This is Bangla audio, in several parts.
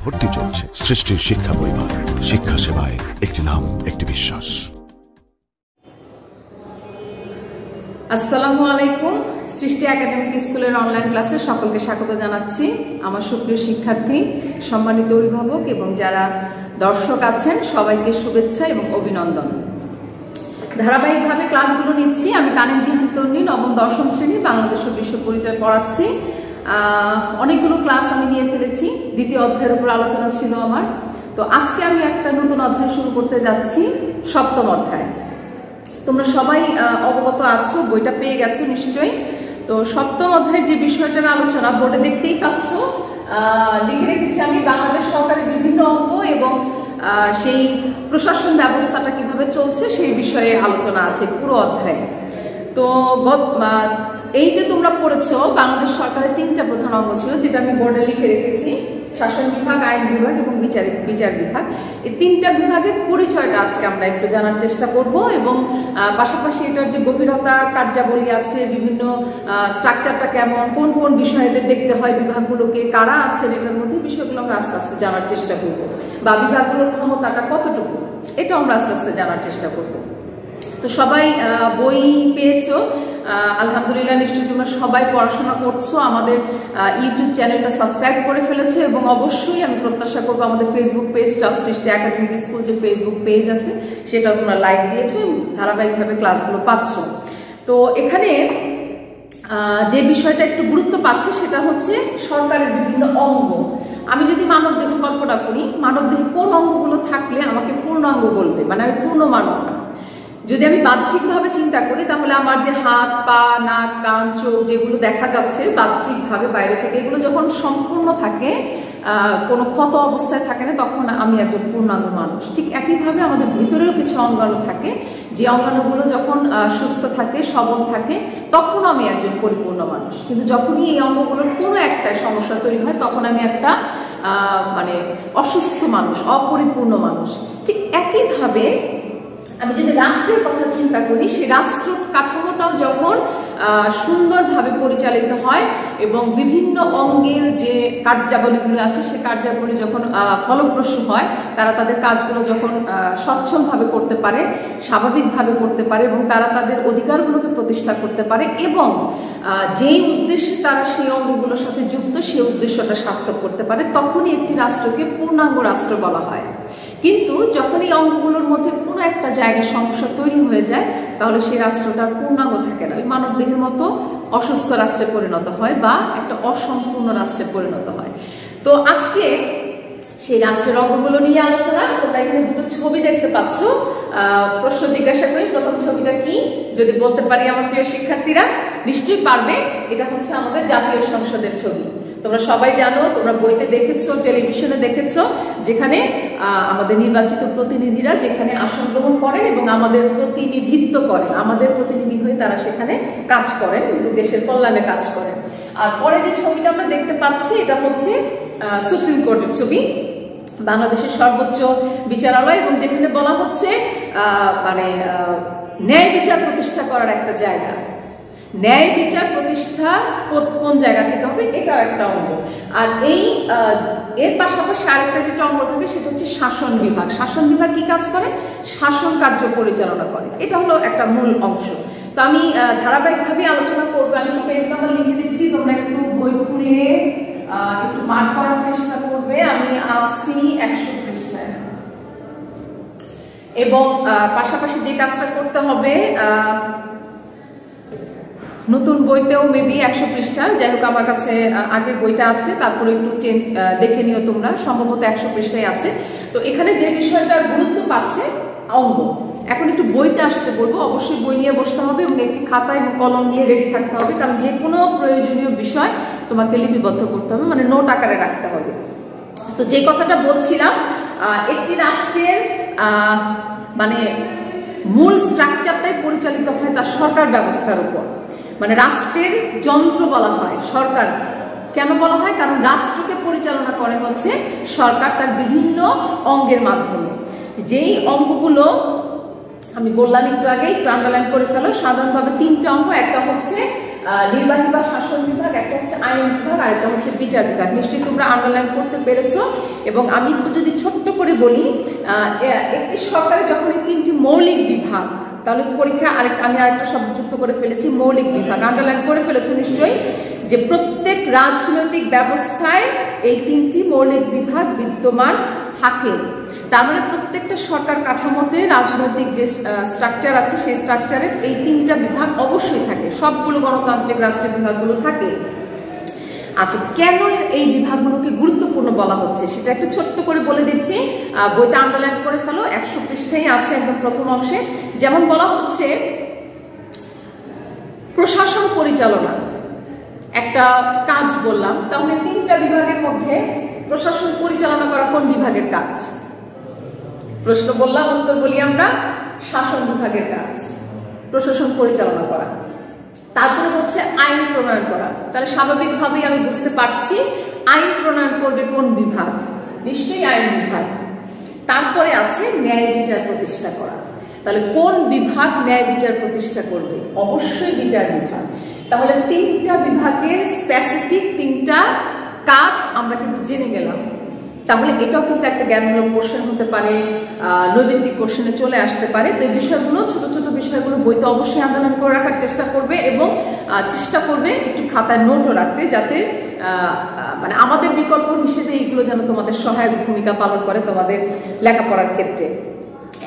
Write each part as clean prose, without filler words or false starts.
ভর্তি চলছে। সৃষ্টির শিক্ষা পরিবার, শিক্ষা সেবায় একটি নাম, একটি বিশ্বাস। আসসালামু আলাইকুম। সৃষ্টি একাডেমিক স্কুলের অনলাইন ক্লাসে সকলকে স্বাগত জানাচ্ছি। আমার সুপ্রিয় শিক্ষার্থী, সম্মানিত অভিভাবক এবং যারা দর্শক আছেন সবাইকে শুভেচ্ছা এবং অভিনন্দন। ধারাবাহিকভাবে ক্লাসগুলো নিচ্ছি। আমি তানিম জিহান তন্নি, নবম দশম শ্রেণী বাংলাদেশ ও বিশ্ব পরিচয় পড়াচ্ছি। অনেকগুলো ক্লাস আমি নিয়ে ফেলেছি। দ্বিতীয় অধ্যায়ের উপর আলোচনা ছিল আমার। তো আজকে আমি একটা নতুন অধ্যায় শুরু করতে যাচ্ছি, সপ্তম অধ্যায়। তোমরা সবাই অবগত আছো, বইটা পেয়ে গেছো নিশ্চয়ই। তো সপ্তম অধ্যায়ের যে বিষয়টার আলোচনা বোর্ডে দেখতেই পাচ্ছ, লিখে রেখেছি আমি বাংলাদেশ সরকারের বিভিন্ন অঙ্গ এবং সেই প্রশাসন ব্যবস্থাটা কিভাবে চলছে সেই বিষয়ে আলোচনা আছে পুরো অধ্যায়ে। তো এইটা তোমরা পড়েছো, বাংলাদেশ সরকারের তিনটা প্রধান অঙ্গ ছিল যেটা আমি বোর্ডে লিখে রেখেছি: শাসন বিভাগ, আইন বিভাগ এবং বিচার বিভাগ। এই তিনটা বিভাগের পরিচয়টা আজকে আমরা একটু জানার চেষ্টা করব এবং পাশাপাশি এটার যে গভীরতার কার্যাবলী আছে, বিভিন্ন স্ট্রাকচারটা কেমন, কোন কোন বিষয়দের দেখতে হয় বিভাগগুলোকে, কারা আছেন এটার মধ্যে, বিষয়গুলো আমরা আস্তে আস্তে জানার চেষ্টা করব। বা বিভাগগুলোর ক্ষমতাটা কতটুকু, এটা আমরা আস্তে আস্তে জানার চেষ্টা করব। তো সবাই বই পেয়েছো আলহামদুলিল্লাহ, নিশ্চয়ই তোমরা সবাই পড়াশোনা করছো, আমাদের ইউটিউব চ্যানেলটা সাবস্ক্রাইব করে ফেলেছো এবং অবশ্যই আমি প্রত্যাশা করবো আমাদের ফেসবুক পেজটা, সৃষ্টি একাডেমিক স্কুল যে ফেসবুক পেজ আছে সেটাও তোমরা লাইক দিয়েছো এবং ধারাবাহিকভাবে ক্লাসগুলো পাচ্ছ। তো এখানে যে বিষয়টা একটু গুরুত্ব পাচ্ছে সেটা হচ্ছে সরকারের বিভিন্ন অঙ্গ। আমি যদি মানব দেহ কল্পনা করি, মানব দেহে কোন অঙ্গগুলো থাকলে আমাকে পূর্ণাঙ্গ বলবে, মানে আমি পূর্ণ মানব। যদি আমি বাহ্যিকভাবে চিন্তা করি তাহলে আমার যে হাত, পা, নাক, কান, চোখ যেগুলো দেখা যাচ্ছে বাহ্যিকভাবে বাইরে থেকে, এগুলো যখন সম্পূর্ণ থাকে, কোনো ক্ষত অবস্থায় থাকে না, তখন আমি একজন পূর্ণাঙ্গ মানুষ। ঠিক একইভাবে আমাদের ভিতরেও কিছু অঙ্গাণু থাকে, যে অঙ্গাণুগুলো যখন সুস্থ থাকে, সবল থাকে, তখন আমি একজন পরিপূর্ণ মানুষ। কিন্তু যখনই এই অঙ্গগুলোর কোনো একটা সমস্যা তৈরি হয় তখন আমি একটা মানে অসুস্থ মানুষ, অপরিপূর্ণ মানুষ। ঠিক একইভাবে আমি যদি রাষ্ট্রের কথা চিন্তা করি, সেই রাষ্ট্র কাঠামোটাও যখন সুন্দরভাবে পরিচালিত হয় এবং বিভিন্ন অঙ্গের যে কার্যাবলীগুলো আছে সে কার্যাবলী যখন ফলপ্রসূ হয়, তারা তাদের কাজগুলো যখন সচ্ছলভাবে করতে পারে, স্বাভাবিকভাবে করতে পারে এবং তারা তাদের অধিকারগুলোকে প্রতিষ্ঠা করতে পারে এবং যেই উদ্দেশ্যে তারা সেই অঙ্গগুলোর সাথে যুক্ত সেই উদ্দেশ্যটা সার্থক করতে পারে, তখনই একটি রাষ্ট্রকে পূর্ণাঙ্গ রাষ্ট্র বলা হয়। কিন্তু যখন এই অঙ্গগুলোর মধ্যে কোনো একটা জায়গায় সমস্যা তৈরি হয়ে যায় তাহলে সেই রাষ্ট্রটা পূর্ণাঙ্গ থাকে না, ওই মানব দেহের মতো অসুস্থ রাষ্ট্রে পরিণত হয় বা একটা অসম্পূর্ণ রাষ্ট্রে পরিণত হয়। তো আজকে সেই রাষ্ট্রের অঙ্গগুলো নিয়ে আলোচনা। তোমরা এখানে দুটো ছবি দেখতে পাচ্ছ। প্রশ্ন জিজ্ঞাসা করি, প্রথম ছবিটা কি যদি বলতে পারি আমার প্রিয় শিক্ষার্থীরা? নিশ্চয়ই পারবে। এটা হচ্ছে আমাদের জাতীয় সংসদের ছবি। তোমরা সবাই জানো, তোমরা বইতে দেখেছো, টেলিভিশনে দেখেছো, যেখানে আমাদের নির্বাচিত প্রতিনিধিরা যেখানে আসন গ্রহণ করেন এবং আমাদের প্রতিনিধিত্ব করেন, আমাদের প্রতিনিধি হয়ে তারা সেখানে কাজ করেন, দেশের কল্যাণে কাজ করেন। আর পরে যে ছবিটা আমরা দেখতে পাচ্ছি এটা হচ্ছে সুপ্রিম কোর্টের ছবি, বাংলাদেশের সর্বোচ্চ বিচারালয়, এবং যেখানে বলা হচ্ছে মানে ন্যায় বিচার প্রতিষ্ঠা করার একটা জায়গা। ন্যায় বিচার প্রতিষ্ঠা কোন জায়গা থেকে হবে, এটাও একটা অঙ্গ। আর এর পাশাপাশি আরেকটা যেটা অঙ্গ থাকে সেটা হচ্ছে শাসন বিভাগ। শাসন বিভাগ কি কাজ করে? শাসন কার্য পরিচালনা করে। এটা হলো একটা মূল অংশ। তো আমি ধারাবাহিকভাবে আলোচনা করবো। আমি পেজ নাম্বার লিখে দিচ্ছি, তোমরা একটু বই খুলে একটু মার্ক করার চেষ্টা করবে। আমি আছি 100 পৃষ্ঠায় এবং পাশাপাশি যে কাজটা করতে হবে, নতুন বইতেও মেবি 100 পৃষ্ঠা, যাই হোক আমার কাছে আগের বইটা আছে, তারপরে একটু দেখে নিও তোমরা, সম্ভবত 100 পৃষ্ঠায় আছে। তো এখানে যে বিষয়টা গুরুত্ব পাচ্ছে অঙ্গ। এখন একটু বইতে আসতে বলবো, অবশ্যই বই নিয়ে বসতে হবে এবং একটি খাতা এবং কলম নিয়ে রেডি থাকতে হবে, কারণ যে কোনো প্রয়োজনীয় বিষয় তোমাকে লিপিবদ্ধ করতে হবে, মানে নোট আকারে রাখতে হবে। তো যে কথাটা বলছিলাম, একটি রাষ্ট্রের মানে মূল স্ট্রাকচারটাই পরিচালিত হয় তার সরকার ব্যবস্থার উপর। মানে রাষ্ট্রের যন্ত্র বলা হয় সরকার। কেন বলা হয়? কারণ রাষ্ট্রকে পরিচালনা করে হচ্ছে সরকার তার বিভিন্ন অঙ্গের মাধ্যমে। যেই অঙ্গগুলো আমি বললাম একটু আগে, একটু আন্ডারলাইন করে ফেলো। সাধারণভাবে তিনটা অঙ্গ, একটা হচ্ছে নির্বাহী বা শাসন বিভাগ, একটা হচ্ছে আইন বিভাগ, আর একটা হচ্ছে বিচার বিভাগ। নিশ্চয়ই তোমরা আন্ডারলাইন করতে পেরেছো। এবং আমি একটু যদি ছোট্ট করে বলি, একটি সরকারে যখন এই তিনটি মৌলিক বিভাগ, তাহলে পরীক্ষা আমি আরেকটা শব্দ যুক্ত করে ফেলেছি, মৌলিক বিভাগ, আন্ডারলাইন করে ফেলেছো নিশ্চয়ই, যে প্রত্যেক রাজনৈতিক ব্যবস্থায় এই তিনটি মৌলিক বিভাগ বিদ্যমান থাকে। তার মানে প্রত্যেকটা সরকার কাঠামোতে রাজনৈতিক যে স্ট্রাকচার আছে সেই স্ট্রাকচারের এই তিনটা বিভাগ অবশ্যই থাকে, সবগুলো গণতান্ত্রিক রাষ্ট্রের বিভাগগুলো থাকে। আচ্ছা, কেন এই বিভাগগুলোকে গুরুত্বপূর্ণ বলা হচ্ছে সেটা একটু ছোট্ট করে বলে দিচ্ছি, বইতে আন্ডারলাইন করে ফেলো, 100 পৃষ্ঠায় আছে একদম প্রথম অংশে। যেমন বলা হচ্ছে প্রশাসন পরিচালনা একটা কাজ বললাম, তাহলে তিনটা বিভাগের মধ্যে প্রশাসন পরিচালনা করা কোন বিভাগের কাজ? প্রশ্ন বললাম, উত্তর বলি আমরা, শাসন বিভাগের কাজ প্রশাসন পরিচালনা করা। তারপরে হচ্ছে আইন প্রণয়ন করা, তাহলে স্বাভাবিকভাবেই আমি বুঝতে পারছি আইন প্রণয়ন করবে কোন বিভাগ? নিশ্চয়ই আইন বিভাগ। তারপরে আছে ন্যায় বিচার প্রতিষ্ঠা করা, তাহলে কোন বিভাগ ন্যায় বিচার প্রতিষ্ঠা করবে? অবশ্যই বিচার বিভাগ। তাহলে তিনটা বিভাগের স্পেসিফিক তিনটা কাজ আমরা কিন্তু জেনে গেলাম। তাহলে এটাও কিন্তু একটা জ্ঞানমূলক কোশ্চেন হতে পারে, নৈবেদিক কোশ্চেনে চলে আসতে পারে। তো এই বিষয়গুলো, ছোট ছোট বিষয়গুলো বইতে অবশ্যই আন্দোলন করে রাখার চেষ্টা করবে, এবং চেষ্টা করবে একটু খাতায় নোটও রাখতে, যাতে মানে আমাদের বিকল্প হিসেবে এইগুলো যেন তোমাদের সহায়ক ভূমিকা পালন করে তোমাদের লেখাপড়ার ক্ষেত্রে।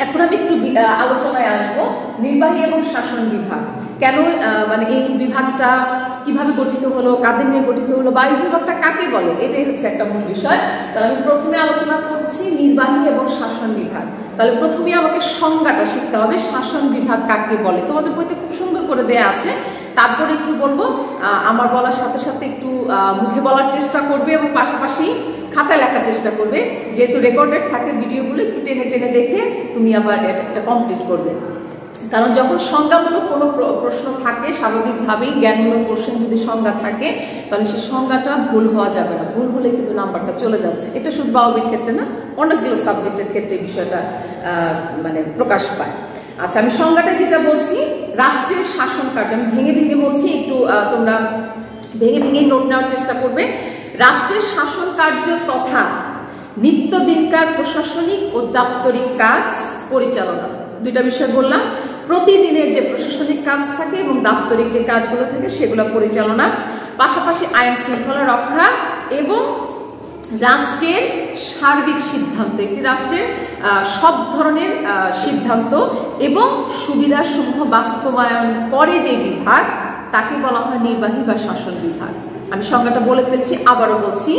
এখন আমি একটু আলোচনায় আসবো নির্বাহী এবং শাসন বিভাগ। কেন মানে এই বিভাগটা কিভাবে গঠিত হলো, কাদের নিয়ে গঠিত হলো, বা এই বিভাগটা কাকে বলে, এটাই হচ্ছে একটা মূল বিষয়। তাহলে আমি প্রথমে আলোচনা করছি নির্বাহী এবং শাসন বিভাগ। তাহলে প্রথমে আমাকে সংজ্ঞাটা শিখতে হবে, শাসন বিভাগ কাকে বলে। তোমাদের বইতে খুব সুন্দর করে দেয়া আছে, তারপরে একটু বলবো, আমার বলার সাথে সাথে একটু মুখে বলার চেষ্টা করবে এবং পাশাপাশি খাতায় লেখার চেষ্টা করবে। যেহেতু রেকর্ডেড থাকে ভিডিওগুলো, একটু টেনে টেনে দেখে তুমি আবার এটা কমপ্লিট করবে। কারণ যখন সংজ্ঞামূলক কোনো প্রশ্ন থাকে, স্বাভাবিকভাবেই জ্ঞানমূলক কোশ্চেন যদি সংজ্ঞা থাকে, তাহলে সেই সংজ্ঞাটা ভুল হওয়া যাবে না। ভুল হলে কিন্তু নাম্বারটা চলে যাচ্ছে। এটা শুধু বাউবির ক্ষেত্রে না, অনেকগুলো সাবজেক্টের ক্ষেত্রে এই বিষয়টা মানে প্রকাশ পায়। আচ্ছা, আমি সংজ্ঞাটা যেটা বলছি, রাষ্ট্রের শাসন কার্য, আমি ভেঙে ভেঙে বলছি, একটু তোমরা ভেঙে ভেঙে নোট নেওয়ার চেষ্টা করবে। রাষ্ট্রের শাসন কার্য তথা নিত্যদিনকার প্রশাসনিক ও দাপ্তরিক কাজ পরিচালনা, দুইটা বিষয় বললাম। প্রতিদিনের যে প্রশাসনিক কাজ থাকে এবং দাপ্তরিক যে কাজগুলো থাকে সেগুলো পরিচালনা, পাশাপাশি আইন শৃঙ্খলা রক্ষা এবং রাষ্ট্রের সার্বিক সিদ্ধান্ত, একটি রাষ্ট্রের সব ধরনের সিদ্ধান্ত এবং সুবিধাসমূহ বাস্তবায়ন করে যে বিভাগ, তাকে বলা হয় নির্বাহী বা শাসন বিভাগ। আমি সংজ্ঞাটা বলে ফেলছি, আবারও বলছি,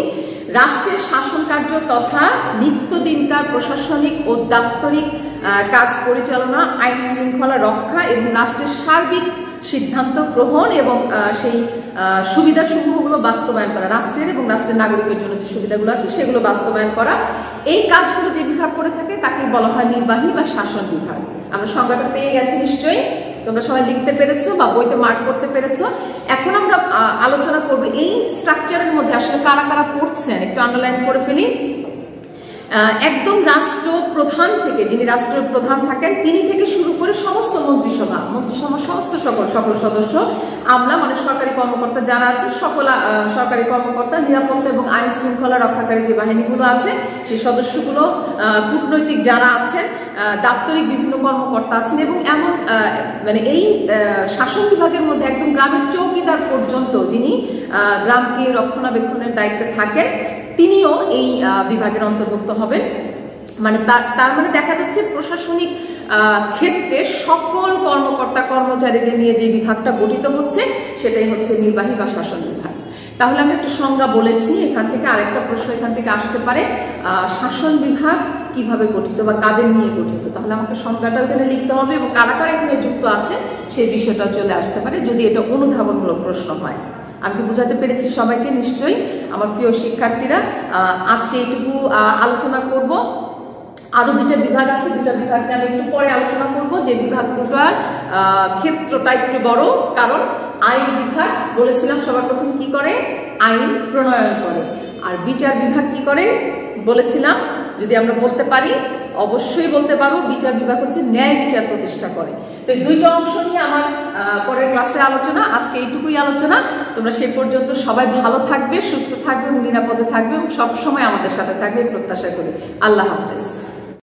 রাষ্ট্রের শাসন কার্য তথা নিত্যদিনকার প্রশাসনিক ও দাপ্তরিক কাজ পরিচালনা, আইন শৃঙ্খলা রক্ষা এবং রাষ্ট্রের সার্বিক সিদ্ধান্ত গ্রহণ এবং সেই সুবিধাসমূহগুলো বাস্তবায়ন করা, রাষ্ট্রের এবং রাষ্ট্রের নাগরিকের জন্য যে সুবিধাগুলো আছে সেগুলো বাস্তবায়ন করা, এই কাজগুলো যে বিভাগ করে থাকে তাকে বলা হয় নির্বাহী বা শাসন বিভাগ। আমরা সংজ্ঞাটা পেয়ে গেছি নিশ্চয়ই, তোমরা সবাই লিখতে পেরেছো বা বইতে মার্ক করতে পেরেছো। এখন আমরা আলোচনা করবো এই স্ট্রাকচারের মধ্যে আসলে কারা কারা পড়ছেন, একটু আন্ডারলাইন করে ফেলি। একদম রাষ্ট্র প্রধান থেকে, যিনি রাষ্ট্রের প্রধান থাকেন তিনি থেকে শুরু করে সমস্ত মন্ত্রিসভার সমস্ত সকল সদস্য, আমলা মানে সরকারি কর্মকর্তা যারা আছে, সকল সরকারি কর্মকর্তা, নিরাপত্তা এবং আইন শৃঙ্খলা রক্ষাকারী যে বাহিনীগুলো আছে সেই সদস্যগুলো, কূটনৈতিক যারা আছেন, দাপ্তরিক বিভিন্ন কর্মকর্তা আছেন, এবং এমন মানে এই শাসন বিভাগের মধ্যে একদম গ্রামের চৌকিদার পর্যন্ত যিনি গ্রামকে রক্ষণাবেক্ষণের দায়িত্বে থাকেন, তিনিও এই বিভাগের অন্তর্ভুক্ত হবেন। মানে তার মানে দেখা যাচ্ছে প্রশাসনিক ক্ষেত্রে সকল কর্মকর্তা কর্মচারীদের নিয়ে যে বিভাগটা গঠিত হচ্ছে সেটাই হচ্ছে নির্বাহী বা শাসন বিভাগ। তাহলে আমি একটা সংজ্ঞা বলেছি, এখান থেকে আরেকটা প্রশ্ন এখান থেকে আসতে পারে, শাসন বিভাগ কিভাবে গঠিত বা কাদের নিয়ে গঠিত, তাহলে আমাকে সংজ্ঞাটা এখানে লিখতে হবে এবং কারা কারা এখানে যুক্ত আছে সেই বিষয়টা চলে আসতে পারে যদি এটা অনুধাবনমূলক প্রশ্ন হয়। আমি কি বুঝাতে পেরেছি সবাইকে? নিশ্চয়ই আমার প্রিয় শিক্ষার্থীরা, আজকে এইটুকু আলোচনা করব। আরো দুইটা বিভাগ আছে, দুটা বিভাগ নিয়ে আমি একটু পরে আলোচনা করব, যে বিভাগ দুটার ক্ষেত্রটা একটু বড়। কারণ আইন বিভাগ বলেছিলাম সবার প্রথমে কি করে, আইন প্রণয়ন করে, আর বিচার বিভাগ কি করে বলেছিলাম যদি আমরা বলতে পারি, অবশ্যই বলতে পারবো বিচার বিভাগ হচ্ছে ন্যায় বিচার প্রতিষ্ঠা করে। তো এই দুইটা অংশ নিয়ে আমার পরের ক্লাসে আলোচনা, আজকে এইটুকুই আলোচনা। তোমরা সে পর্যন্ত সবাই ভালো থাকবে, সুস্থ থাকবে এবং নিরাপদে থাকবে এবং সবসময় আমাদের সাথে থাকবে প্রত্যাশা করি। আল্লাহ হাফেজ।